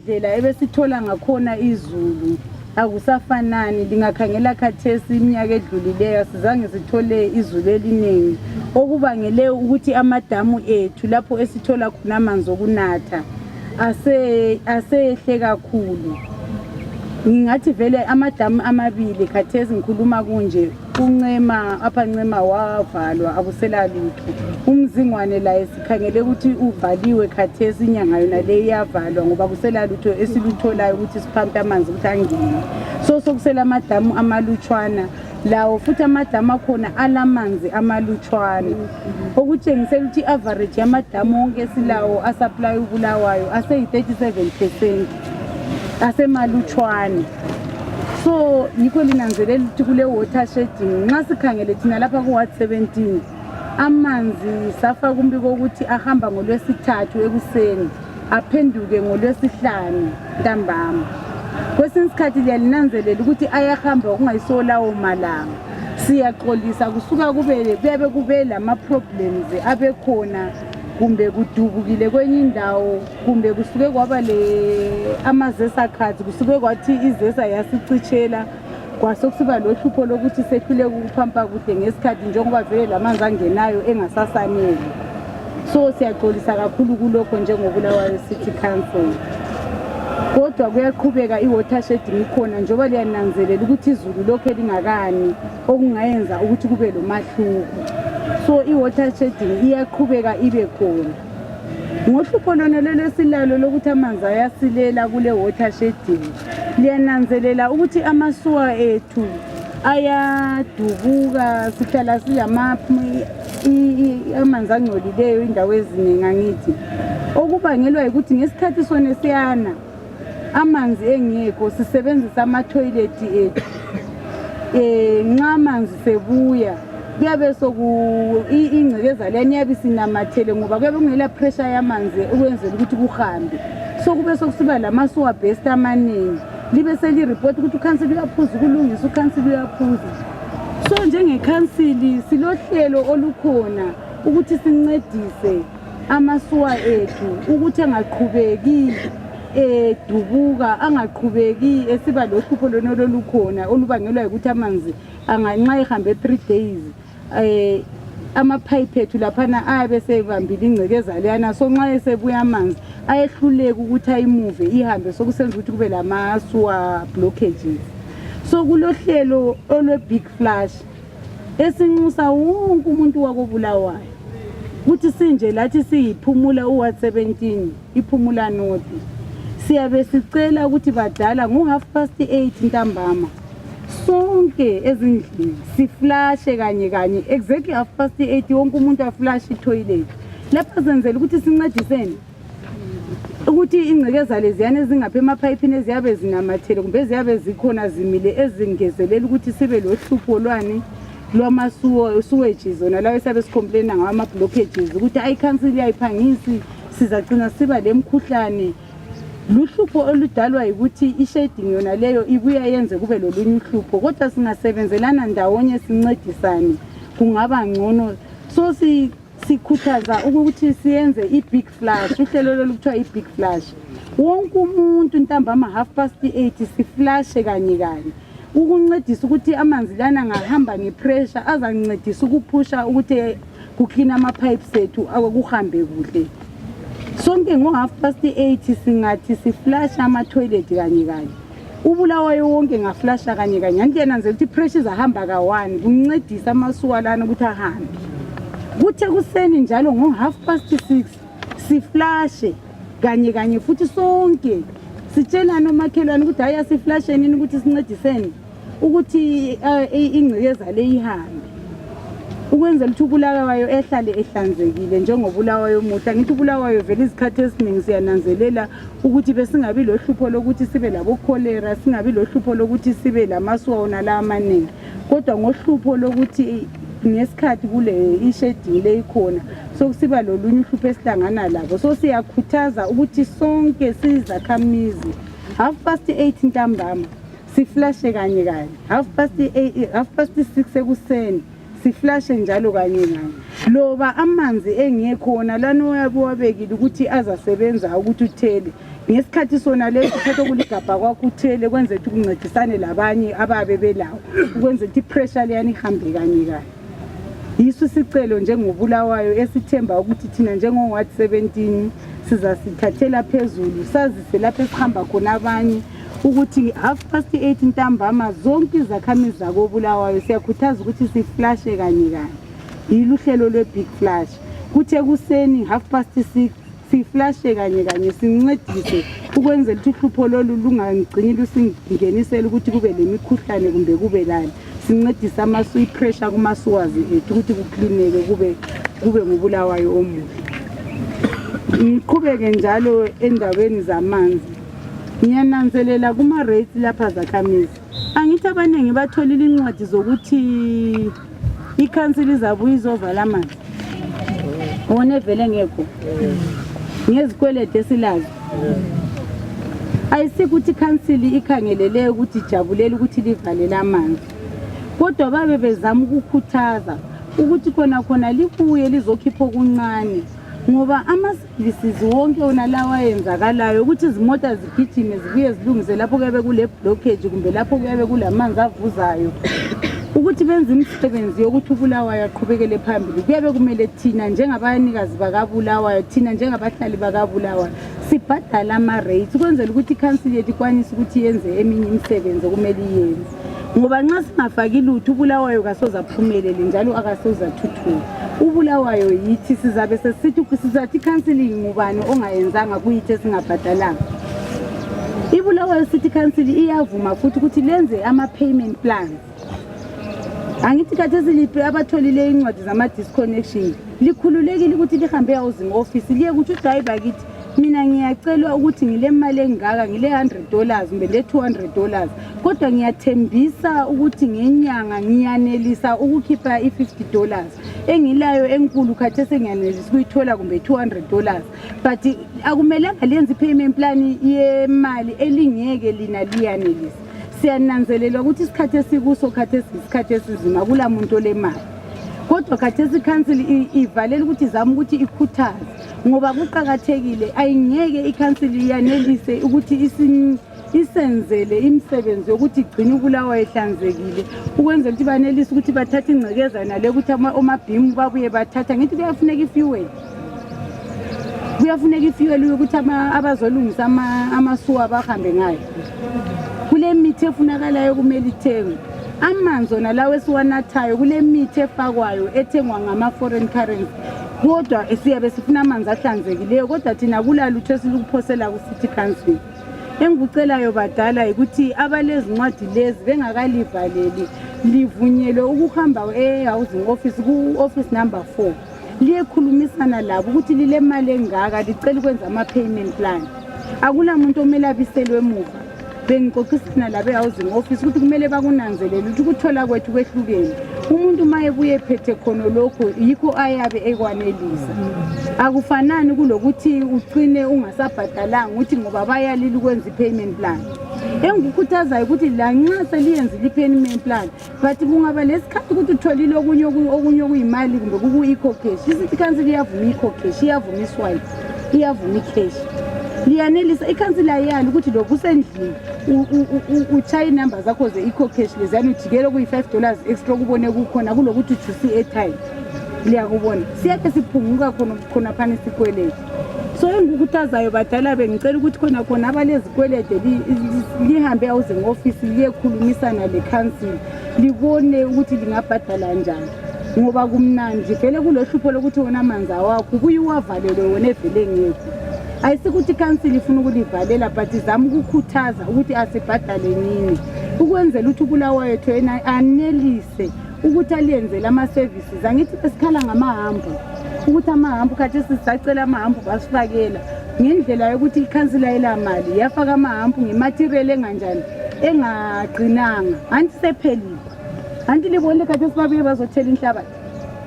indlela ebesithola ngakhona izulu akusafanani. Lingakhangela khathesi iminyaka edlulileyo sizange sithole izulu eliningi okubangele ukuthi amadamu ethu lapho esithola khona amanzi okunatha asehle kakhulu. Ngingathi vele amadamu amabili khathesi ngikhuluma kunje, uNcema apha Ncema wavalwa akusela lutho. Umzingwane la sikhangele ukuthi uvaliwe khathesi inyanga yona le iyavalwa ngoba kusela lutho esilutholayo ukuthi siphampe amanzi ukuthi angene. So sokusela amadamu amalutshwana lawo futhi amadamu akhona alamanzi amalutshwana okutshengisela ukuthi average yamadamu onke silawo asupply uBulawayo ase37% asemalutshwane. So yikho linanzelela ukuthi kule water shedding nxa sikhangele thina lapha ku ward 17 amanzi safa kumbiko ukuthi ahamba ngolwesithathu ekuseni aphenduke ngolwesihlanu ntambama. Kwesinye isikhathi liyalinanzelela ukuthi ayahamba kungayisolawo malanga. Siyaxolisa kusuka kube lama problems abekhona kumbe kudubukile kwenye indawo kumbe kusuke kwaba le amazesa khathi kusuke kwathi izesa yasicitshela kwasokusiba lohlupho lokuthi sehlule ukuphampa kude ngesikhathi njengoba vele lamanzi angenayo engasasanele. So siyaxolisa kakhulu kulokho njengobulawayo City Council. Kodwa kuyaqhubeka iwater shedding ikhona njengoba liyananzelela ukuthi izulu lokho lingakani okungayenza ukuthi kube lomahluko. So iwater shedding iyaqhubeka ibe khona. Ngohlupho lona lesilalo lokuthi amanzi ayasilela kule water shedding liyananzelela ukuthi amasuwa ethu ayadubuka sihlala amanzi angcolileyo indawo eziningi angithi okubangelwa ukuthi ngesikhathi sone siyana amanzi engekho sisebenzisa ama toilet ethu nxa amanzi sebuya kuyabe ingcekeza leni yabe sinamathele ngoba kuyabe kungela pressure yamanzi ukwenzela ukuthi kuhambe. So kube sokusiba lamasuwa best amaningi libe seli report ukuthi uCouncil uyaphuza ukulungisa uCouncil uyaphuza. So njengekhansili silohlelo olukhona ukuthi sincedise amasuwa ethu ukuthi angaqhubeki dubuka angaqhubeki esiba lohlupho lona lolukhona olubangelwa ukuthi amanzi anganxa ehambe 3 days amapipe ethu laphana ayabe sevambile ingcekeza leyana. So nxa esebuya amanzi ayehluleka ukuthi ayimove ihambe sokusenza ukuthi kube lamasuwa blockages. So kulohlelo olwe big flush esinxusa wonke umuntu wakobulawayo ukuthi sinje lathi siyiphumula uward 17 iphumula north siyabe sicela ukuthi badala ngo8:30 ntambama sonke ezindlini siflashe kanye exactly 8:30 wonke umuntu aflash itoilet lapha senzela ukuthi sincedisene ukuthi ingcekeza leziyana ezingapha emapayipini eziyabe zinamathele kumbe eziyabe zikhona zimile ezingezelela ukuthi sibe lohlupho lwani lwamasuwa sewage zona lawo esabe sicomplaina ngama blockages ukuthi ayiCouncil yayiphangisi sizagcina siba lemkhuhlane. Luhlupho oludalwa ukuthi ishedding yona leyo ibuya yenze kube lolunye uhlupho kodwa singasebenzelana ndawonye sincedisane kungaba ngcono. So sikhuthaza ukuthi siyenze ibig flush uhlelo lokuthiwa ibig flush wonke umuntu ntambama 8:30 siflashe kanye ukuncedisa ukuthi amanzi lana ngahamba ngepressure azancedisa ukuphusha ukuthi kuclean amapipes ethu akuhambe kuhle. Sonke ngo8:30 singathi siflash ama toilet kanye uBulawayo wonke ngaflasha kanye ngiyena nje ukuthi pressure zahamba ka1 kuncedisa amasuwa lana ukuthi ahambe. Kuthe kuseni njalo ngo6:30 siflashe kanye futhi sonke sitshela nomakhelwane ukuthi haya siflasheni ukuthi sincedisene ukuthi ingcekeza le ihambe ukwenzela ukuthi uBulawayo ehlale ehlanzekile njengoBulawayo muhla ngithi uBulawayo vele izikhathi esiningi siyananzelela ukuthi besingabi lohlupho lokuthi sibe labo cholera singabi lohlupho lokuthi sibe lamasuwa ona la amaningi kodwa ngohlupho lokuthi ngesikhathi kule ishedding le ikhona sokusiba lolunye uhlupho esihlangana labo. So siyakhuthaza ukuthi sonke sizakhamizi 8:30 ntambama siflashe kanye 6:30 ekuseni siflashe njalo kanye loba amanzi engekhona lana uyabe wabekile ukuthi azasebenza ukuthi uthele ngesikhathi sona leso uthatha kuligabha kwakho uthele kwenza ukuthi kuncedisane labanye ababe belawo ukwenza ukuthi ipressure leyani ihambe kanye kanye. Yiso isicelo njengobulawayo esithemba ukuthi thina njengo-Ward 17 sizasithathela phezulu sazise lapho esihamba khona abanye ukuthi 8:30 ntambama zonke izakhamizi zakobulawayo siyakhuthaza ukuthi siflashe kanye kanye. Yilo uhlelo lwe-Big Flash. Kuthi ekuseni 6:30 siflashe kanye kanye sincedise ukwenzela ukuthi uhlupho lolu lungangcini lusingenisela ukuthi kube lemikhuhlane kumbe kube lani. Sincedisa ipressure kumasuwazi ethu ukuthi kuklineke kube ngobulawayo omuhle. Ngiqhubeke njalo endaweni zamanzi. Ngiyananzelela kuma rates lapha zakhamizi. Angithi abaningi batholile incwadi zokuthi i-council izabuya izovala amanzi. Wona vele ngekho. Ngezikwelede esilazi. Ayisikuthi i-council ikhangelele ukuthi ijabulela ukuthi livalele amanzi. Kodwa babe bezama ukukhuthaza ukuthi khona libuye lizokhipha okuncane ngoba ama-services wonke wona lawa yenzakalayo ukuthi izimota zigijime zibuye zilungise lapho kuyabe kule blockage kumbe lapho kuyabe kulamanzi avuzayo ukuthi benze imisebenzi yokuthi ubulawayo aqhubekele phambili. Kuyabe kumele thina njengabanikazi bakabulawayo thina njengabahlali bakabulawayo sibhadala ama-rates ukwenzela ukuthi i-council yethu ikwanise ukuthi yenze eminye imisebenzi okumele iyenze. Ngoba nxa singafaki lutho ubulawayo kasoze aphumelele njalo akasoze athuthuke. Ubulawayo yithi sizabe sesithi sizathi counseling ngubani ongayenzanga kuyithi singabhadalanga. Ibulawayo City Council iyavuma futhi ukuthi lenze ama-payment plans. Angithi khathesi liphi abatholile incwadi zama-disconnection likhululekile ukuthi lihambe housing office liye ukuthi udrayiva kithi mina ngiyacela ukuthi ngile mali engaka ngile $100 kumbe le $200 kodwa ngiyathembisa ukuthi ngenyanga ngiyanelisa ukukhipha i-$50 engilayo enkulu khathesi ngiyanelisa ukuyithola kumbe $200 but akumelanga lenze i-payment plan yemali elingeke lina liyanelisa. Siyananzelela ukuthi isikhathi esikuso khathesi isikhathi esizima kula muntu olemali. Kodwa khathesi i-council ivalela ukuthi izama ukuthi ikhuthaze ngoba kuqhakathekile ayingeke i-council yanelise ukuthi isenzele imisebenzi yokuthi igcine ubulawayo ehlanzekile ukwenzela ukuthi banelise ukuthi bathathe ingcekeza nale ukuthi omabhimu babuye bathatha ngithi kuyafuneka ifuel yokuthi abazolungisa amasuwa bahambe ngayo. Kule mithi efunakalayo kumele ithengwe. Amanzi ona lawo esiwanathayo kule mithi efakwayo ethengwa ngama-foreign currency. Kodwa siyabe sifuna amanzi ahlanzekileyo kodwa thina kulalutho esilukuphosela ku-City Council. Engikucelayo badala ukuthi abalezi ncwadi lezi bengakalivaleli livunyelwe ukuhamba e-housing office ku-office number 4 liyekhulumisana labo ukuthi lile mali engaka licela ukwenza ama-payment plan. Akula muntu omele abiselwe emuva. Bengixoxisana labe housing office ukuthi kumele bakunanzelele ukuthi ukuthola kwethu kwehlukene. Umuntu maye buye phethe khona lokho yikho ayabe ekwanelisa. Akufanani kulokuthi ucine ungasabhadalanga ukuthi ngoba bayalila ukwenza i-payment plan. Engikukhuthazayo ukuthi la nxa seliyenzile i-payment plan but kungaba lesikhathi ukuthi utholile okunye okuyimali kumbe kuku-eco cash. City Council iyavuma i-eco cash, iyavuma i-swipe, iyavuma i-cash. Liyanelisa i-council ayali ukuthi lokhu usendlini uchaye inamba zakho ze-eco cash leziyani ujikele kuyi-$5 extra kubone kukhona kulokuthi ujusi airtime. Liyakubona siyake siphunguka khona phana isikwelede. So engikukhuthazayo badala bengicela ukuthi khona abalezikwelede lihambe housing office liyekhulumisana le-council libone ukuthi lingabhadala njani ngoba kumnandi vele kulohlupho lokuthi wona amanzi awakho kuye uwavalelwe wona evele ngekho. Ayisikuthi i-council ifuna ukulivalela but izama ukukhuthaza ukuthi asibhadale nini ukwenzela ukuthi ubulawayo wethu yena anelise ukuthi aliyenzele ama-services. Angithi besikhala ngamahambo ukuthi amahambo khathi sisacela amahambo basifakela ngendlela yokuthi i-council ayela mali yafaka amahambo ngematerial enganjani engaqinanga anti sephelile anti libonile khathi sibabuye bazothela inhlabathi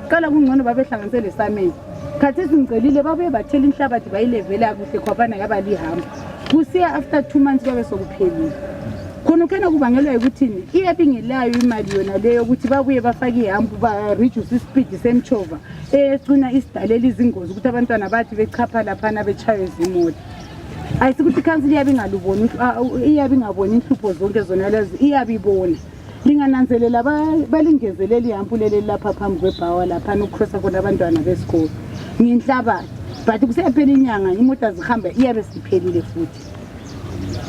qala kungcono babehlanganise lesamende khathi singicelile babuye bathela inhlabathi bayilevela kuhle khwabana yaba lihamba kusiya after 2 months babe sokuphelile. Khona ukena kubangelwa ukuthini iyabingelayo imali yona leyo ukuthi babuye bafake ihambo ba-reduce ispeed semchova egcina isidalela izingozi ukuthi abantwana bathi bechapha laphana betshaywe izimota. ayisikuthi ikhansili iyabe ingaluboni iyabe ingaboni inhlupho zonke zona lezi iyabe ibona lingananzelela balingezelele ihampu leli lapha phambi kwebhawa lapha ukukhosa khona abantwana besikole ngenhlabathi but kuseyaphela inyanga imoto zihamba iyabe siphelile futhi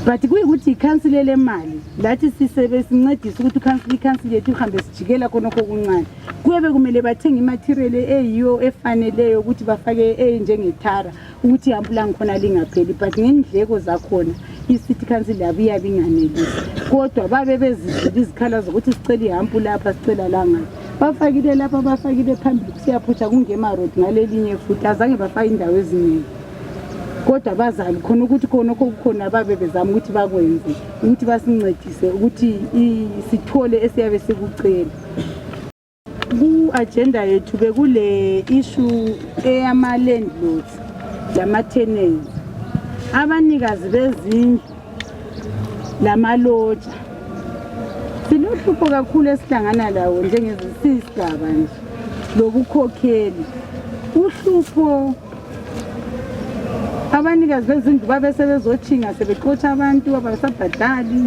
but kuyikuthi ikhansili lemali lathi sisebenza sincedisa ukuthi ikhansili yethu ihambe sijikela khonokho kuncane kuyabe kumele bathenga imaterial eyiyo efaneleyo ukuthi bafake njengethara ukuthi ihampu langikhona lingapheli but ngendleko zakhona i-city council yabo iyabe inganelisi kodwa babe bezizile izikhala zokuthi sicela ihampu lapha sicela la ngapha bafakile lapha bafakile phambili kusiyaphutsha kungema-road ngalelinye futhi azange bafake indawo eziningi kodwa bazali khona ukuthi khonokho kukhona babe bezama ukuthi bakwenze ukuthi basincedise ukuthi sithole esiyabe sikucela. Ku-agenda yethu bekule issue eyama-landlords lama-tenants abanikazi bezindlu lamaloja silohlupho kakhulu esihlangana lawo njengezisigaba nje lobukhokheli uhlupho abanikazi bezindlu babe sebezothinga sebexotsha abantu abasabhadali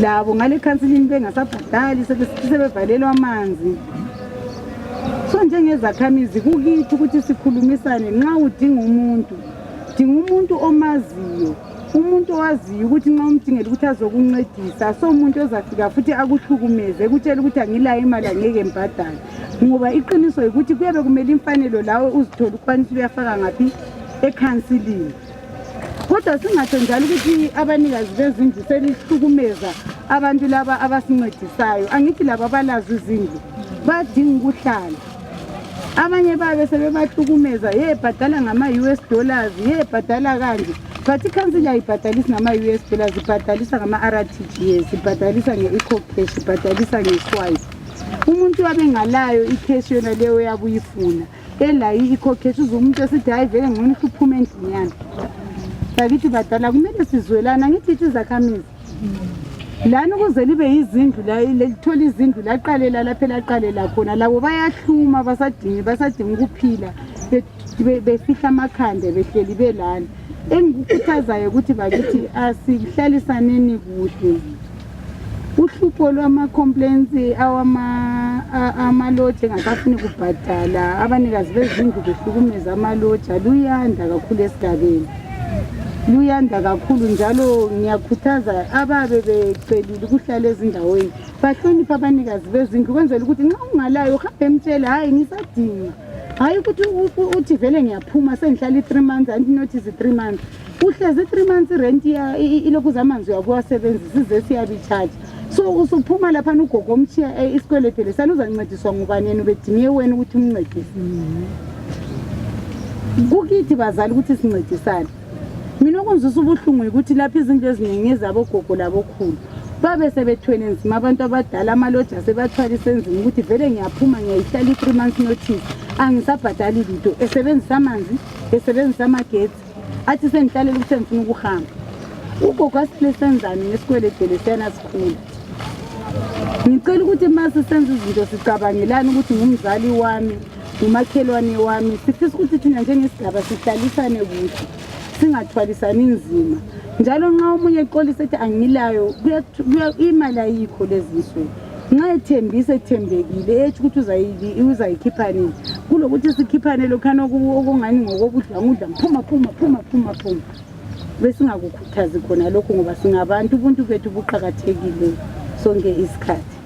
labo ngale khansilini bengasabhadali sebevalelwa amanzi so njengezakhamizi kukithi ukuthi sikhulumisane nxa udinga umuntu omaziyo umuntu owaziyo ukuthi nxa umdingela ukuthi azokuncedisa so umuntu ozafika futhi akuhlukumeze ekutshela ukuthi angilayo imali angeke mbhadale ngoba iqiniso ukuthi kuyabe kumele imfanelo lawe uzithole ukwanisa uyafaka ngaphi ekhansilini kodwa singatsho njalo ukuthi abanikazi bezindlu selihlukumeza abantu laba abasincedisayo angithi laba abalazi izindlu badinga ukuhlala abanye babe sebebahlukumeza yebhadala ngama-US dollars yebhadala kanje but ikhansili ayibhadalisi ngama-US dollars ibhadalisa ngama-RTGS ibhadalisa nge-ecocash ibhadalisa nge-swipe umuntu wabe ngalayo ikheshi yona leyo yabe uyifuna elayo i-ecocash umuntu esithi hayi vele ngcono uphume endlini yami sakithi badala kumele sizwelana ngithi ithi izakhamizi lana ukuze libe yizindlu lithola izindlu laqalela lapha elaqalela khona labo bayahluma basadinga ukuphila befihla amakhande behleli belana engikukhuthazayo ukuthi bakithi asihlalisaneni kuhle uhlupho lwama-complaints amaloja engasafuni kubhadala abanikazi bezindlu behlukumeza amaloja luyanda kakhulu esigabeni luyanda kakhulu njalo ngiyakhuthaza ababe becelile ukuhlala ezindaweni bahlonipha abanikazi bezindlu kwenzela ukuthi nxa ungalayo uhambe emtshela hayi ngisadinga hayi ukuthi uthi vele ngiyaphuma sengihlala i-3 months antinotice 3 months uhlezi 3 months rent ilokhu zamanzi uyakuwasebenzisa ize siyabi-charge so usuphuma lapha ugogo omtshiya isikwelede lesana uzancediswa ngubani yena ubedinge wena ukuthi umncedise kukithi bazali ukuthi sincedisane mina okunzisa ubuhlungu ukuthi lapha izindlu eziningi ezabogogo labokhulu babe sebethwele nzima abantu abadala amaloja sebathwalise nzima ukuthi vele ngiyaphuma ngiyayihlala i-3 months notice angisabhadali lutho esebenzisa amanzi esebenzisa amagetsi athi sengihlalela ukuthi sengifuna ukuhamba ugogo asile senzani ngesikwelede lesiyana sikhulu ngicela ukuthi uma sisenza izinto sicabangelane ukuthi ngumzali wami umakhelwane wami sifisa ukuthi thina njengesigaba sihlalisane kuhle singathwalisani nzima njalo nxa omunye eqolisa ethi angilayo imali ayikho lezi nsuku nxa ethembise ethembekile ethi ukuthi uzayikhipha nini kulokuthi sikhiphane lokhana okungani ngokobudlangudla phuma besingakukhuthazi khona lokho ngoba singabantu ubuntu bethu buqakathekile sonke isikhathi.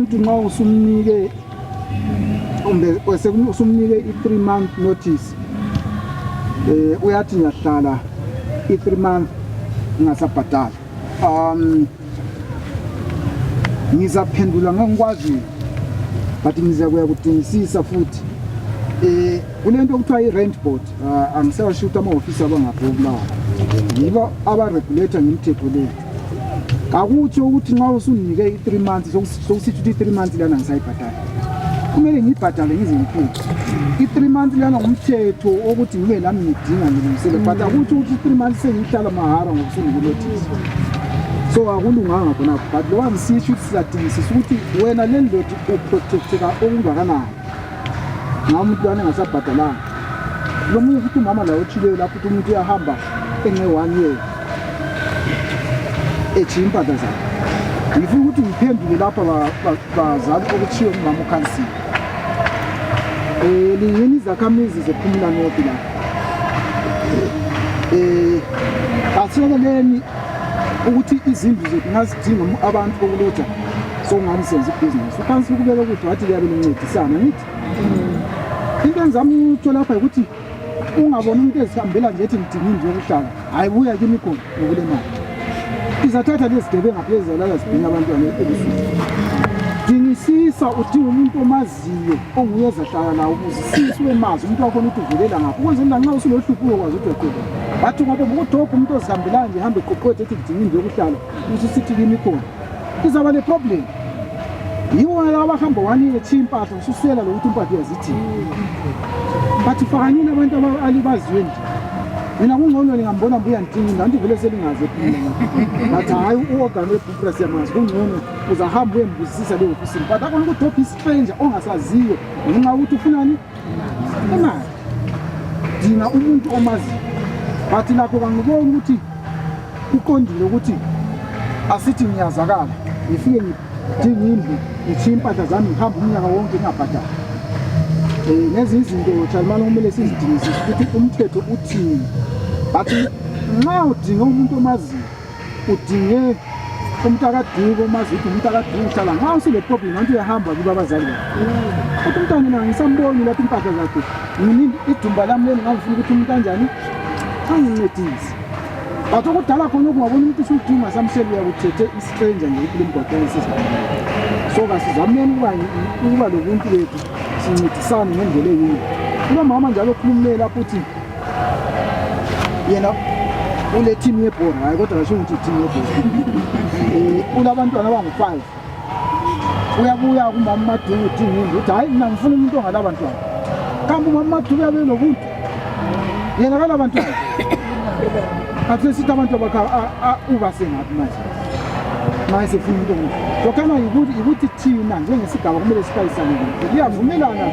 umuntu nxa usumnike usumnike i3 month notice uyathi ngiyahlala i3 month ngingasabhadala ngizaphendula ngangikwazi but ngizakuya kudingisisa futhi kunento okuthiwa i-rent board angisashuta ama-ofisi abangabhokulawo yibo abaregulator ngemithetho leyo akutsho ukuthi nxa usunginike i3 months sokusithi ukuthi i3 months lana ngisayibhadala kumele ngiyibhadale ngize ngiphele i3 months lana ngumthetho ukuthi ngibe lami ngidinga ngilungisele but akutsho ukuthi i3 months sengihlala mahara ngokusunikunotice so akulunganga khona but lo ngisisho ukuthi sizadingisisa ukuthi wena le ndoda uprotecteka okungakanani ngamuntu lwana engasabhadalanga lo munye futhi umama la othile lapho ukuthi umuntu uyahamba enge-1 year ethi impahla zakhe ngifuna ukuthi ngiphendule lapha bazali okuthiwe ngumama ukhansile liyini izakhamizi zephumula nodi lapha asilekeleni ukuthi izindlu zethu ngazidinga abantu bokuloja sokungani senza ibhizinisi ukhansi ukubeka ukuthi wathi liyabe lincedisana nithi into engizama utsho lapha ukuthi ungabona umuntu ezihambela nje ethi ngidinga indlu yokuhlala hayi buya kimi khona ngokule mali izathatha lezigebenga phezalala zibhinga abantwana ebusuku dingisisa udinga umuntu omaziyo onguye ezahlala lawo ubuzisisa wemazi umuntu wakhona ukuthi uvelela ngapho ukwenzela nxa usulohlupho ukwazi ukuthi weqoqa bathi ngabe ngokudobha umuntu ozihambelayo nje hambe eqoqothe ethi ngidinga indlu yokuhlala ukuthi sithi kimi khona izaba le problem yiwo abahamba wanilethe impahla ususela lokuthi impahla yazithini bathi fakanyini abantu alibaziwe nje mina kungcono ngingambona mbuya ndinga ndanti vele selingaze ephumela bathi hayi u-organ webhukra siyamazi kungcono uzahamba uyembuzisisa leyo ofisini but akhona ukudobha istranger ongasaziyo ngenxa ukuthi ufunani imali dinga umuntu omaziyo but lapho kangiboni ukuthi kuqondile ukuthi asithi ngiyazakala ngifike ngidinga indlu ngitshiya impahla zami ngihamba umnyaka wonke ngingabhadali lezi izinto Chalimane kumele sizidingisise ukuthi umthetho uthini but nxa udinga umuntu omaziyo udinge umntakadiko omaziyo ukuthi umntakadiko uhlala nxa usile problem nanti uyahamba kuba abazali bakhe ukuthi umntwana mina ngisamboni lapho impahla zakhe idumba lami leli ngangifuna ukuthi umuntu kanjani angincedise but okudala khona ukungabona umuntu usudinga samsheli uyakuthethe istranger nje kulo mgwaqweni sesikhona so kasizameni ukuba lobuntu bethu sincedisane ngendlela eyiyo kulo mama njalo okhulumile lapho uthi yena ule team yebhola hayi kodwa kasho ukuthi team yebhola ulabantwana abangu5 uyabuya kumama Madungu udinga indlu uthi hayi mina ngifuna umuntu ongalabantwana kambe umama Madungu uyabe lobuntu yena kalabantwana athi sithi abantu abakha ubasengaphi manje manje sifuna into ngoba lokana ukuthi thina njengesigaba kumele siqayisane ukuthi liyavumelana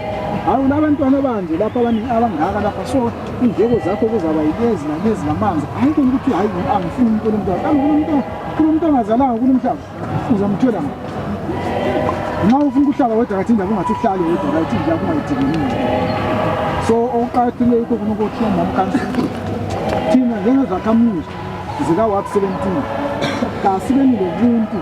hayi unabantwana banje lapha abangaka lapha so indleko zakho kuzaba yilezi nalezi namanzi hayi ukuthi hayi angifuni umuntu omntwana umuntu ongazalanga kulomhlaba uzamthola nxa ufuna ukuhlala wedwa kathi indaba ungathi uhlale wedwa kathi nje akungayidingi so oqaqileko khona ukuthi umama kansile thina njengezakhamuzi zika-WARD 17 kasibeni lobuntu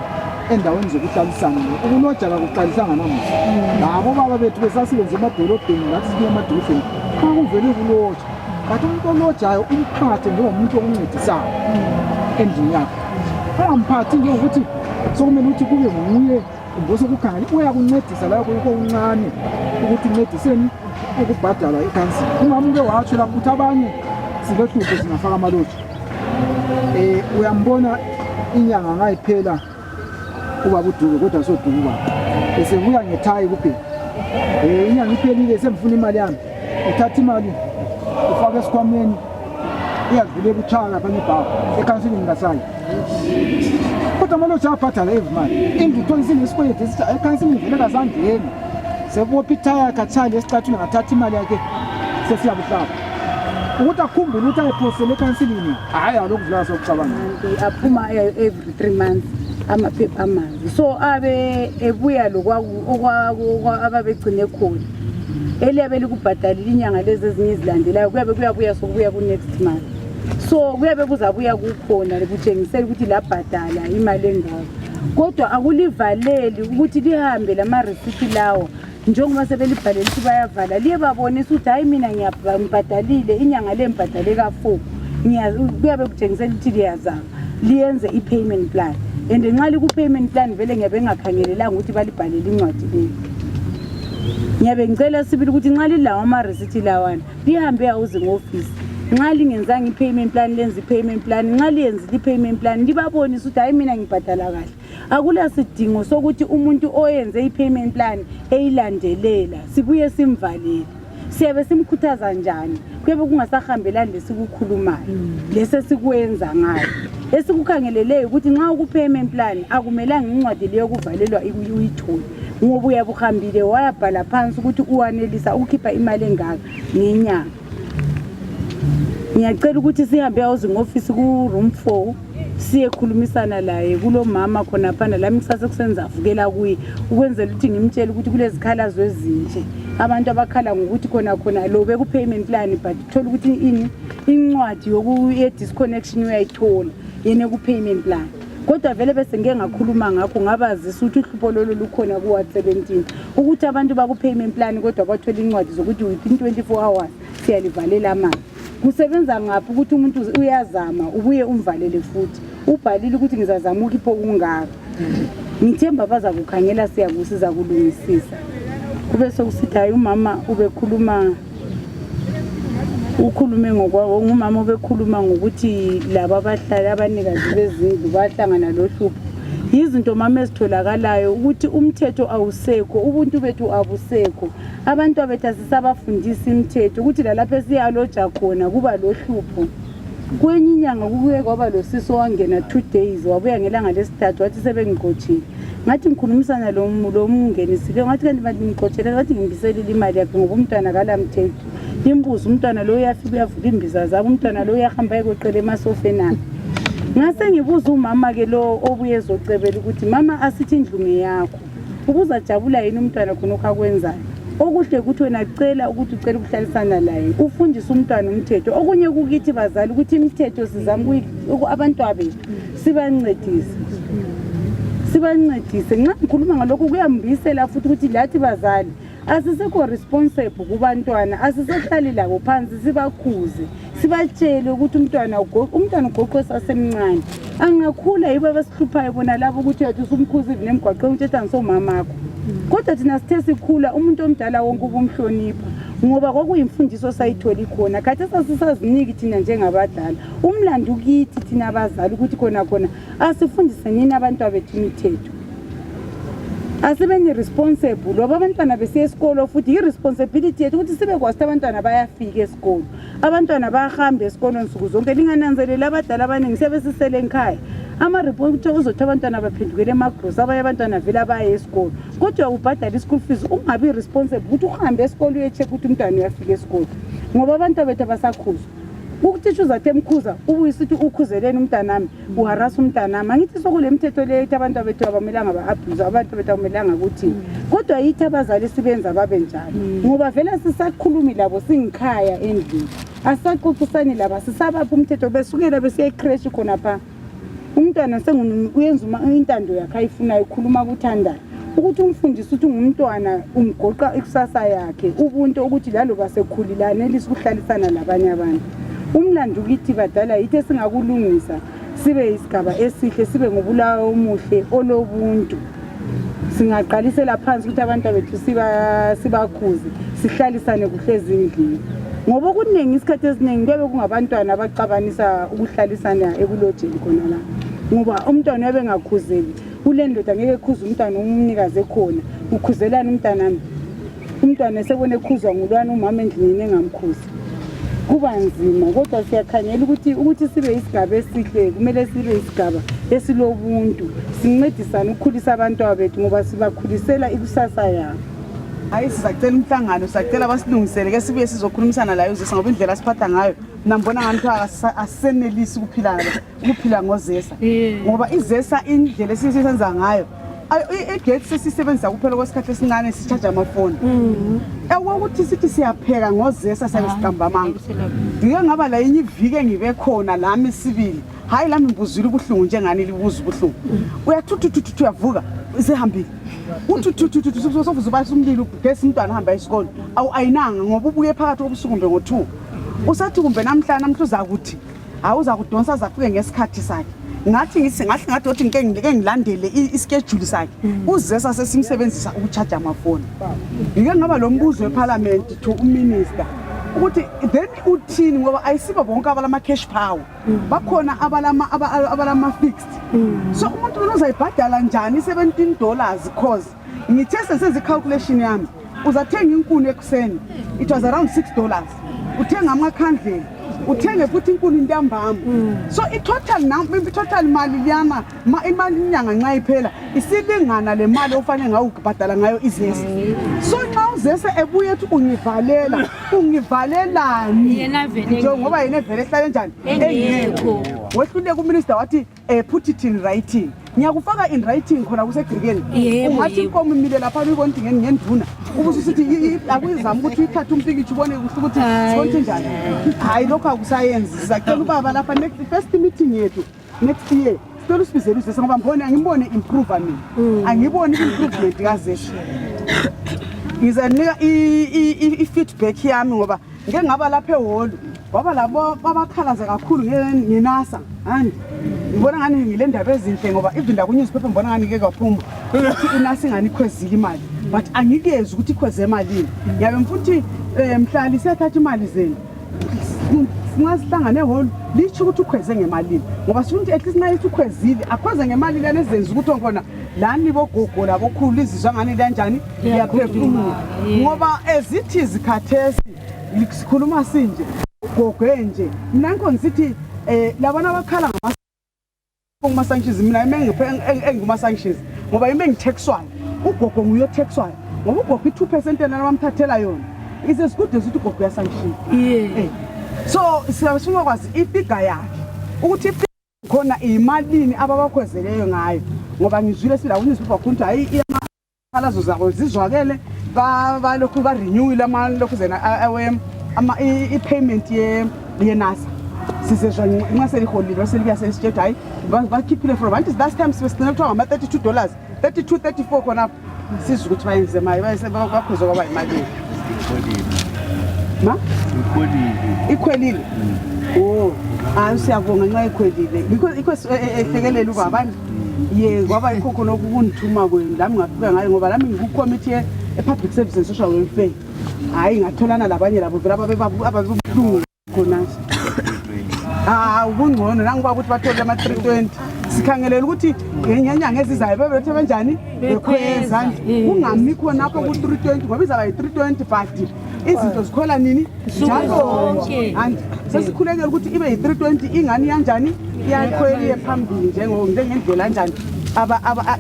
endaweni zokuhlalisana ukuloja kakuqalisanga namuhla labo baba bethu besasebenza emadolobheni ngathi sibuye emadolobheni kakuvele kuloja but umuntu olojayo umphathe njengomuntu okuncedisayo endlini yakho ungamphathi njengokuthi sokumele ukuthi kube nguye kumbe sokukhangela uyakuncedisa lapho okuncane ukuthi uncediseni ukubhadala ikhansili ungamuke watsho lapho ukuthi abanye silohlupho singafaka amaloji uyambona inyanga ngayiphela uba kuduke kodwa soduka esebuya ngethayi kuphela inyanga iphelile semfuna imali yami uthatha imali ufaka esikhwameni uyadlule kuchaya lapha ngebhawu ekhansilini ngasayi kodwa amaloji ayabhadala evimali indlu uthonisile isikweleti esithi ekhansilini vele kazangeni sebopha ithaya kathali esicathule ngathatha imali yakhe sesiyabuhlaba ukuthi akhumbule ukuthi ayiphosele ekhansilini hayi alokudlula sokucabanga aphuma every 3 months amaphepha amanzi so abe ebuya ababegcine khona eliyabe likubhadalile inyanga lezi ezinye izilandelayo kuyabuya sokubuya ku-next month so kuyabe kuzabuya kukhona kutshengisela ukuthi labhadala imali engako kodwa akulivaleli ukuthi lihambe lama receipt lawo njengoba sebelibhalele ukuthi bayavala liye babonisa ukuthi hayi mina ngiyabhadalile inyanga le mbhadale ka4 kuyabe kutshengisela ukuthi liyazama liyenze i-payment plan and nxa liku-payment plan vele ngiyabe ngakhangelelanga ukuthi balibhalele incwadi leyo. Ngiyabe ngicela sibili ukuthi nxa lilawo ama-receipt lawana lihambe housing office nxa lingenzanga i-payment plan lenze i-payment plan nxa liyenzile i-payment plan libabonisa ukuthi hayi mina ngibhadala kahle. Akula sidingo sokuthi umuntu oyenze i-payment plan eyilandelela sibuye simvalele. Siyabe simkhuthaza njani kuyabe kungasahambelani lesikukhulumayo lesesikwenza ngayo esikukhangeleleyo ukuthi nxa uku-payment plan akumelanga incwadi leyo kuvalelwa uyithole ngoba uyabe uhambile wayabhala phansi ukuthi uwanelisa ukukhipha imali engaka ngenyanga. Ngiyacela ukuthi sihambe housing office ku-room 4 siyekhulumisana laye kulo mama khona phana lami kusasa kusenza avukela kuye ukwenzela ukuthi ngimtshele ukuthi kulezikhalazo ezinje abantu abakhala ngokuthi khona lo beku-payment plan but thola ukuthi incwadi ye-disconnection uyayithola yena ku-payment plan. Kodwa vele bese ngeke ngakhuluma ngakho ngabazisa ukuthi uhlupho lolo lukhona ku-Ward 17 ukuthi abantu baku-payment plan kodwa bathola incwadi zokuthi within 24 hours siyalivalela amanga. Kusebenza ngaphi ukuthi umuntu uyazama ubuye umvalele futhi ubhalile ukuthi ngizazama ukhipho kungaka. Ngithemba bazakukhangela siyakusiza kulungisisa. Kube sokusithi hayi umama ukhulume ngumama ubekhuluma ngokuthi laba abahlala abanikazi bezindlu bahlangana lohlupho. Yizinto mama ezitholakalayo ukuthi umthetho awusekho ubuntu bethu abusekho abantu abethu asisabafundisa imithetho ukuthi lalapho esiyaloja khona kuba lohlupho. Kwenye inyanga kuke kwaba losiso wangena 2 days wabuya ngelanga lesithathu wathi sebengigotshile. Ngathi ngikhulumisana lo mungenisile ngathi kanti manje ngigotshele ngathi ngimbiselile imali yakhe ngoba umntwana kalamthetho. Imbuzo umntwana lo uyafika uyavula imbiza zabo umntwana lo uyahamba eqoqela emasofenana. Ngase ngibuza umama ke lo obuye ezocebela ukuthi mama asithi indlunge yakho ukuzajabula yini umntwana khonokho akwenzayo. Okuhle ukuthi wena cela ukuthi ucela ukuhlalisana laye ufundise umntwana umthetho. Okunye kukithi bazali ukuthi imithetho sizama abantu abethu sibancedise nxa ngikhuluma ngalokho kuyambisela futhi ukuthi lathi bazali asisekho responsible kubantwana asisehlali labo phansi sibakhuze sibatshele ukuthi umntwana ugoqwe sasemncane angakhula yibo abasihluphayo bona labo ukuthi yathi usumkhuzi nemgwaqweni uthetha ngisomamakho. Kodwa thina sithe sikhula umuntu omdala wonke ubumhlonipha ngoba kwakuyimfundiso sayitholi khona khathesi asisaziniki thina njengabadala umlando kithi thina abazali ukuthi khona asifundise nini abantu abethu imithetho. Asibe ni responsible loba abantwana besiya esikolo futhi i-responsibility yethu ukuthi sibe kwazi abantwana bayafika esikolo abantwana bayahamba esikolo nsuku zonke lingananzelela abadala abaningi sebesisele ekhaya ama-report ukuthi uzothi abantwana baphendukele emagrosi abanye abantwana vele abaye esikolo kodwa ubhadala i-school fees ungabi responsible ukuthi uhambe esikolo uye-check ukuthi umntwana uyafika esikolo ngoba abantu bethu abasakhuzwa ukuthi uzathe emkhuza ubuyisithi ukhuzeleni umntanami uharasa umntanami angithi sokule mithetho le ethi abantu bethu abamelanga ba-abuse abantu bethu abamelanga ukuthi kodwa yithi abazali sibenza babe njalo ngoba vele sisakhulumi labo singikhaya endlini asisaxoxisani laba sisabapha umthetho besukela besiya ecreche khona pha umntwana uyenza intando yakhe ayifunayo ukhuluma kuthandayo ukuthi umfundise ukuthi ngumntwana umgoqa ikusasa yakhe ubuntu ukuthi laloba sekhulilane elisukuhlalisana labanye abantu. Umlando kithi badala yithi singakulungisa sibe isigaba esihle sibe ngobulawo omuhle olobuntu singaqalisela phansi ukuthi abantu bethu sibakhuze sihlalisane kuhle ezindlini ngoba kuningi isikhathi esiningi kube kungabantwana abacabanisa ukuhlalisana ekulojeni khona la ngoba umntwana yabe ngakhuzeki kule ndoda ngeke ekhuze umntwana umnikaze khona ukhuzelana umntwana sebone ekhuzwa ngulwana umama endlini engamkhuzi kuba nzima kodwa siyakhanyela ukuthi sibe isigaba esihle kumele sibe isigaba esilobuntu sincedisana ukukhulisa abantu abethu ngoba sibakhulisela ikusasa yabo. Hayi sizacela umhlangano sacela basilungisele ke sibuye sizokhulumisana layo uzisa ngoba indlela siphatha ngayo nambona ngani asisenelisi ukuphila ngozesa ngoba izesa indlela esisenza ngayo igate sesisebenzisa kuphela kwesikhathi esincane sicharge amafoni ukuthi sithi siyapheka ngozesa sayisiqamba amanga ngike ngaba la inye ivike ngibe khona lami sibili hayi lami ngibuzile ubuhlungu njengani libuza ubuhlungu uyathuthu uyavuka isehambile uthuthu sofuza ubasa umlilo ugesi umntwana ahamba esikole ayinanga ngoba ubuye phakathi kobusuku mbe ngo2 usathi kumbe namhlanje uzakuthi awuza kudonsa zafike ngesikhathi sakhe ngathi ngathi ngeke ngilandele ischedule sakhe uzesa sesimsebenzisa ukucharge amafoni ngike ngaba lo mbuzo weparliament to uminister ukuthi then uthini ngoba ayisiba bonke abalama cash power bakhona abalama fixed so umuntu uzayibhadala njani $17 cause ngithe senze calculation yami uzathenga inkuni ekuseni it was around $6 uthenga amakhandlela uthenge futhi inkuni intambama so total mali liyana imali inyanga nxa iphela isilingana le mali ofanele ngawubhadala ngayo izesi so nxa uzese ebuye ethi ungivalelani yena vele ngoba yena vele ehlale njani engekho wehlule kuminister wathi put it in writing ngiyakufaka in writing khona kusegrikeni ungathi inkomo imile lapha uyibona ukuthi ngenduna ukuze sithi akuyizama ukuthi uyithathe umpikitsho ubone kuhle ukuthi sibonke njani hayi lokho akusayenzi sizacela ubaba lapha next first meeting yethu next year sicela usibizele uzese ngoba ngibone improvement angiboni improvement kazeshe ngizanika i-feedback yami ngoba ngeke ngaba lapha ehholo baba labo babakhalaza kakhulu ngenasa handi ngibona ngani ngile ndaba ezinhle ngoba even la ku-newspaper ngibona ngani ke kaphuma ukuthi inasa ingani ikhwezile imali but angikezi ukuthi ikhweze emalini ngiyabe mfuthi mhlali siyathatha imali zenu singazihlangane ehholo lisho ukuthi ukhweze ngemalini ngoba sifuthi at least nayithi ukhwezile akhweze ngemali lana ezenza ukuthi ngona lani bogogo labokhulu izizwa ngani kanjani iyaphefumula ngoba ezithi izikhathesi sikhuluma sinje ugogo nje mina ngikho ngisithi labana abakhala ngama sanctions mina enguma sanctions ngoba yime ngitaxwayo ugogo nguyo taxwayo ngoba ugogo i2% lana bamthathela yona is as good as ukuthi ugogo ya sanction so siyafuna ukwazi ifigure yakhe ukuthi khona imalini ababakhwezeleyo ngayo ngoba ngizwile sila unisipha khunta hayi iyakhalazo zabo zizwakele balokhu ba renew lokhu zena i-payment yenasa sisezwa nxa seliholile selikuya selisitshela hayi bakhiphile from anti last time sibesigcina kuthiwa ngama-$32 34 khona sizwe ukuthi bayenze mayi bakhwezwa kwaba imali ma ikhwelile hayi siyabonga nxa ikhwelile because ehlekelela uba abantu ngoba yikho khona okungithuma kwenu lami ngafika ngayo ngoba lami ngikucommittee e-public service and social welfare hayi ngatholana labanye labo vela ababebuhlungu khona ubungcono nangiba ukuthi bathole ama-320 sikhangelela ukuthi ngenyanga ezizayo bebethe benjani bekhweza kungami khonapho ku-320 ngoba izaba yi-320 but izinto zikhola nini njalo sesikhulekela ukuthi ibe yi-320 ingani yanjani iyakhweliye phambili njengendlela anjani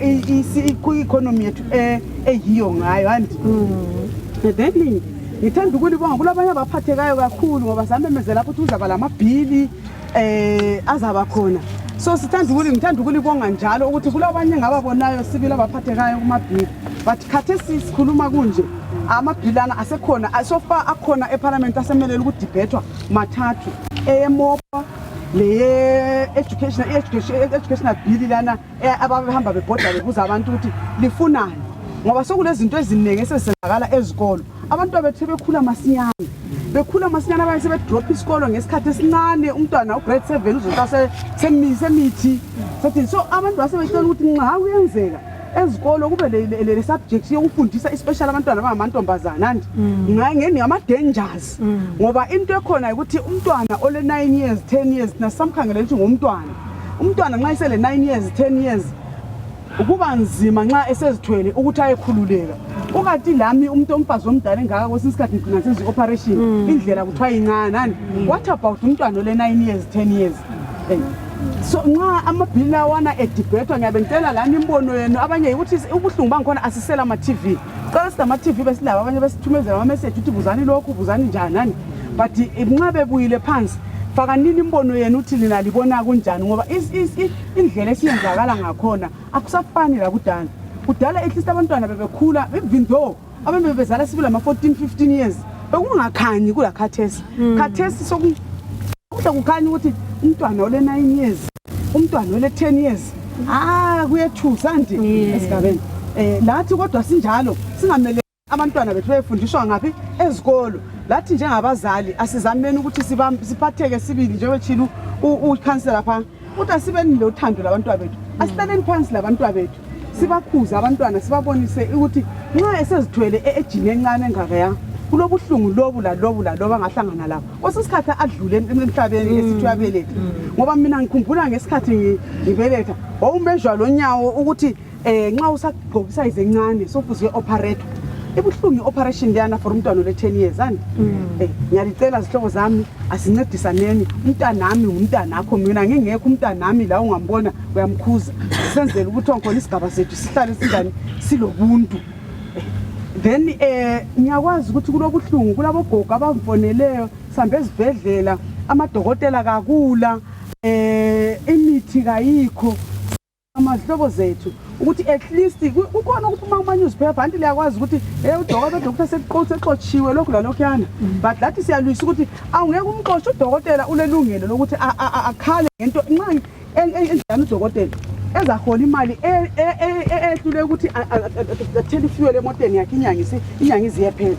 i-economy yethu eyiyo ngayo anti then ngithanda ukulibonga kulabanye abaphathekayo kakhulu ngoba samemezela ukuthi uzaba lamabhili azaba khona so ngithanda ukulibonga njalo ukuthi kulabanye ngababonayo sibili abaphathekayo kumabhili but khathesi sikhuluma kunje amabhilana asekhona so far akhona eparliament asemelela ukudibhethwa mathathu eyemopa educational bill lana abahamba bebhoda bebuza abantu ukuthi lifunani ngoba sokulezinto eziningi esezenzakala ezikolo abantu abethe bekhula masinyana abanye sebedrop isikolo ngesikhathi esincane umntwana ugrade 7 uzotha semithi so abantu basebetshela ukuthi nxa kuyenzeka ezikolo kube le subject yokufundisa especially abantwana abangamantombazana ngeni ngama-dangers ngoba into ekhona ukuthi umntwana ole 9 years 10 years nasamkhangelela ukuthi umntwana nxa isele 9 years 10 years ukuba nzima nxa esezithwele ukuthi ayekhululeka ukathi lami umuntu omfazi omdala engaka kwesinye isikhathi ngigcina senza i-operation indlela kuthiwa incane what about umntwana ole 9 years 10 years so nxa amabhili lawana edibhethwa ngiyabe ngitshela lani imbono yenu abanye ukuthi ubuhlungu bangikhona asisela ama-TV cala sinama-TV besilabo abanye besithumezela ama-message ukuthi buzani lokhu buzani njani but nxa bebuyile phansi fakanini imbono yenu ukuthi lina libona kunjani ngoba indlela esiyenzakala ngakhona akusafani la kudala kudala at least abantwana bebekhula even though abantu bebezala sibula ama-14 15 years bekungakhanyi kula khathesi khathesi sokudla kukhanya ukuthi umntwana ole 9 years umntwana ole 10 years kuyethusa nje esigabeni lathi kodwa sinjalo singamele abantwana bethu befundiswa ngaphi ezikolo lathi njengabazali asizameni ukuthi siphatheke sibili njengotshilo ukhansela pha ukuthi asibeni lothando labantwana bethu asihlaleni phansi labantwana bethu sibakhuza abantwana sibabonise ukuthi nxa esezithwele ejini encane engakaya kulobuhlungu lobu angahlangana lapho kwesisikhathi adlule emhlabeni esithi uyabeletha ngoba mina ngikhumbula ngesikhathi ngibeletha wawumezwa lo nyawo ukuthi nxa usagqokisa izencane sofuze operate ibuhlungu operation liyana for umntwana ole 10 years ngiyalicela zihlobo zami asincedisaneni umntanami ngumntanakho mina ngingekho umntanami la ungambona uyamkhuza senzele ukuthi onkhona isigaba sethu sihlale sinjani silobuntu then ngiyakwazi ukuthi kulobuhlungu kulabogogo abamfoneleyo sambe ezibhedlela amadokotela kakula imithi kayikho amahlobo zethu ukuthi at least kukhona ukuphuma kuma newspaper anti liyakwazi ukuthi udokotela sekuxotshiwe lokhu lalokhu yana but lathi siyalwisa ukuthi awungeke umxotshe udokotela ulelungelo lokuthi akhale ngento nxa enjani udokotela ezahola imali ehlule ukuthi athele fuel emotweni yakhe inyanga iziyephela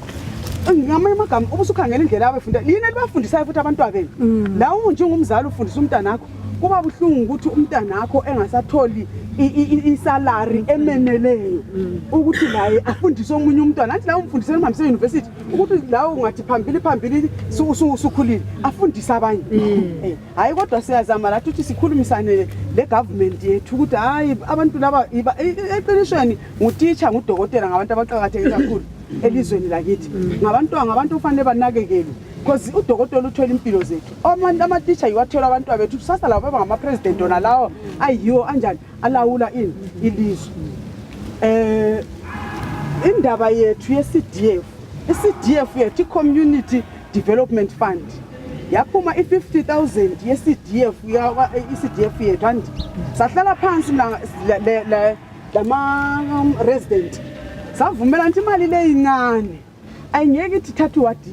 ngamanye amagama ubusukhangela indlela abafunda yini elibafundisayo futhi abantwana benu la njengomzali ufundisa umntanakho kuba buhlungu ukuthi umntanakho engasatholi isalary emeneleyo ukuthi laye afundise omunye umntwana athi la umfundisela emhambise university ukuthi lawo ungathi phambili usukhulile afundise abanye hayi kodwa siyazama lathi ukuthi sikhulumisane le government yethu ukuthi hayi abantu laba eqinishweni ngutitsha ngudokotela ngabantu abaqhakatheke kakhulu elizweni lakithi ngabantu ufanele banakekelwe because udokotela uthola impilo zethu amatitsha yiwathola abantu bethu kusasa labo baba ngama-president ona lawo ayiyo anjani alawula ilizwe indaba yethu ye-CDF i-CDF yethu i-Community Development Fund yaphuma i-50,000 ye-CDF i-CDF yethu and sahlala phansi lama-resident savumela nti imali leyincane ayingeke ithi thathu wadi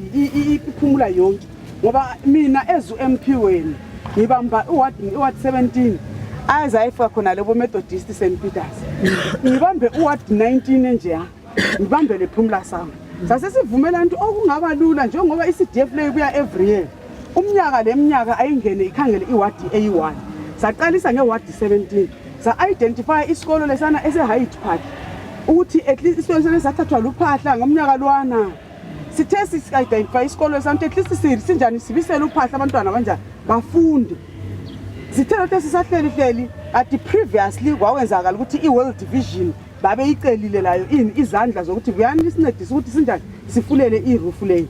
iphumula yonke ngoba mina ezu MP wenu ngibamba iward 17 ayizayifika khona lebo Methodist St Peters ngibambe iward 19 enje ngibambe lephumula sami sasesivumela nti okungaba lula njengoba iCDF leyo kuya every year umnyaka leminyaka ayingene ikhangele iward A1 saqalisa ngeward 17 sa identify isikolo lesana ese Hyde Park ukuthi at least isikolo lesana sathathwa luphahla ngomnyaka lwana sithe si-identify isikolo lesana at least sinjani sibisela uphahla abantwana kanjani bafunde sithe lothe sisahleli ati previously kwawenzakala ukuthi i-World Vision babe icelile layo izandla zokuthi kuyani isincedise ukuthi sinjani sifulele i-roof leyo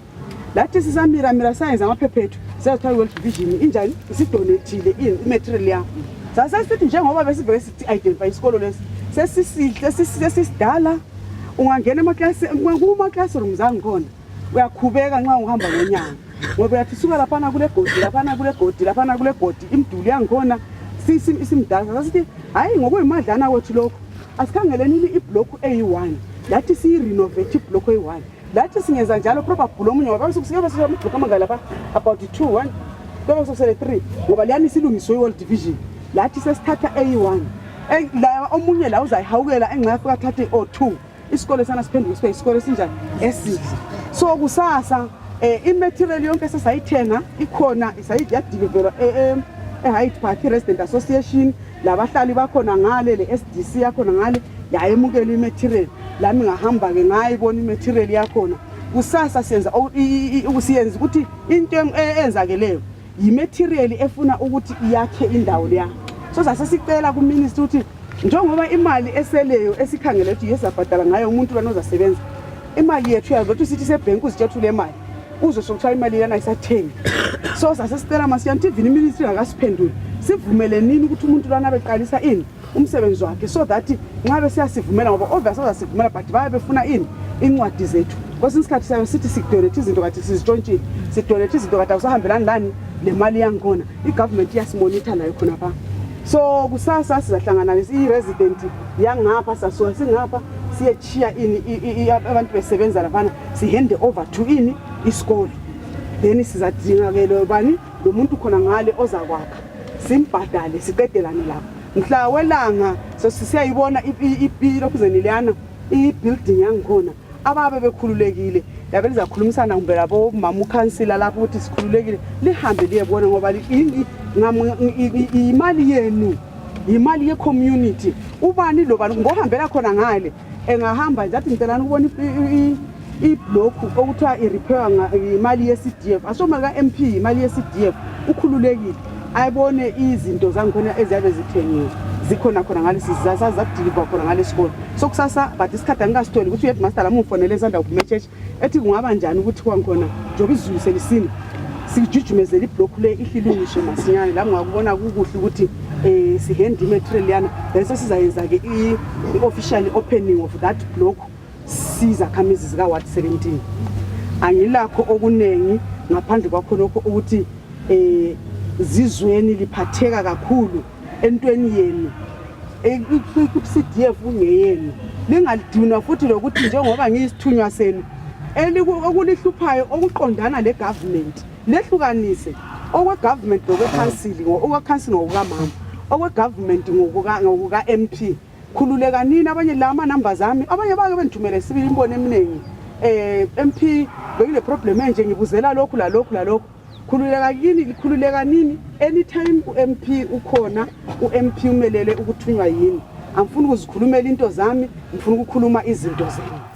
lathi sisamira science amaphephethu siyathola i-World Vision injani isidonethile i-material yakho sasesithi njengoba besivele sithi-identify isikolo lesi sesisihle sesisidala ungangena kuma-classrooms angikhona uyakhubeka nxa uhamba ngonyanga ngoba uyathi suka laphana kule godi imiduli yangikhona isimdala sasithi hayi ngokuyimadlana kwethu lokho asikhangelenini iblock A1 lathi siyi-renovate iblock A1 lathi singenza njalo probably omunye ngoba sikusikebe siyamablock amangala lapha about 2 1 sokusele 3 ngoba liyani silungiswe i-World Division lathi sesithatha A1 la omunye la uzayihawukela engafika thathe O2 isikole sana siphenduke sibe isikole sinjani esihle so kusasa i-material yonke sesayithenga ikhona isayideliverwa e-Hyde Park Resident Association labahlali bakhona ngale le-SDC yakhona ngale yayemukela i-material lami ngahamba-ke ngayibona i-material yakhona kusasa siyenza ukuthi into enzakeleyo yi-material efuna ukuthi yakhe indawo leya so sasesicela ku-ministry ukuthi njengoba imali eseleyo esikhangele ukuthi yesabhadala ngayo umuntu lwana ozasebenza imali yethu yazothi sithi sebhenki uzitshethule imali uzosokuthiwa imali yana isathengi so sasesicela masiyanti even i-ministry akasiphendule sivumele nini ukuthi umuntu lwana beqalisa umsebenzi wakhe so that nxa besiyasivumela ngoba obvious bazasivumela but baye befuna incwadi zethu kwesinye isikhathi sayo sithi sidonethe izinto kathi sizitshontshile sidonethe izinto kathi akusahambelani lani le mali yangikhona i-government iyasimonitha nayo khona pha So kusasa sizahlanganisa i-resident yangapha sasuka singapha siyechiya ini abantu besebenza laphana sihande over to ini isikole then sizadinga ke lo bani lo muntu khona ngale ozakwakha simbhadale siqedelane lapho mhla welanga so sisiyayibona ipilo kuzenilana i-building yangikhona ababe bekhululekile yabe lizakhulumisana kumbe labo mama ukhansila lapho ukuthi sikhululekile lihambe liyebona ngoba imali yenu imali ye-community ubani lo bantu ngohambela khona ngale engahamba nje athi ngicela ukubona i-block okuthiwa i-repair imali ye-CDF asomali ka-MP imali ye-CDF ukhululekile ayibone izinto zangikhona eziyabe zithengiwe zikhona khona ngale sizazadiliva khona ngale sikole so kusasa but isikhathi angasitholi ukuthi uheadmaster lami umfonele esanda kuphuma echurch ethi kungaba njani ukuthi kwangikhona njoba izulu selisini sijujumezela iblock le ihlilingisho masinyane la ngakubona kukuhle ukuthi sihandi material yana bese sizayenza ke i-official opening of that block sizakhamizi zika Ward 17 angilakho okunengi ngaphandle kwakho lokho ukuthi zizweni liphatheka kakhulu entweni yenu i-CDF ungeyenu lingadinwa futhi lokuthi njengoba ngiyisithunywa senu okulihlupayo okuqondana le government lehlukanise okwe government okwe council ngokukamama okwe government ngokuka MP khululeka nini abanye la ama numbers ami abanye bake benithumele sibili imbono eminingi MP bekule problem enje ngibuzela lokhu la lokhu khululeka nini anytime uMP ukhona uMP umelele ukuthunywa yini amfuni ukuzikhulumela into zami ngifuna ukukhuluma izinto zenu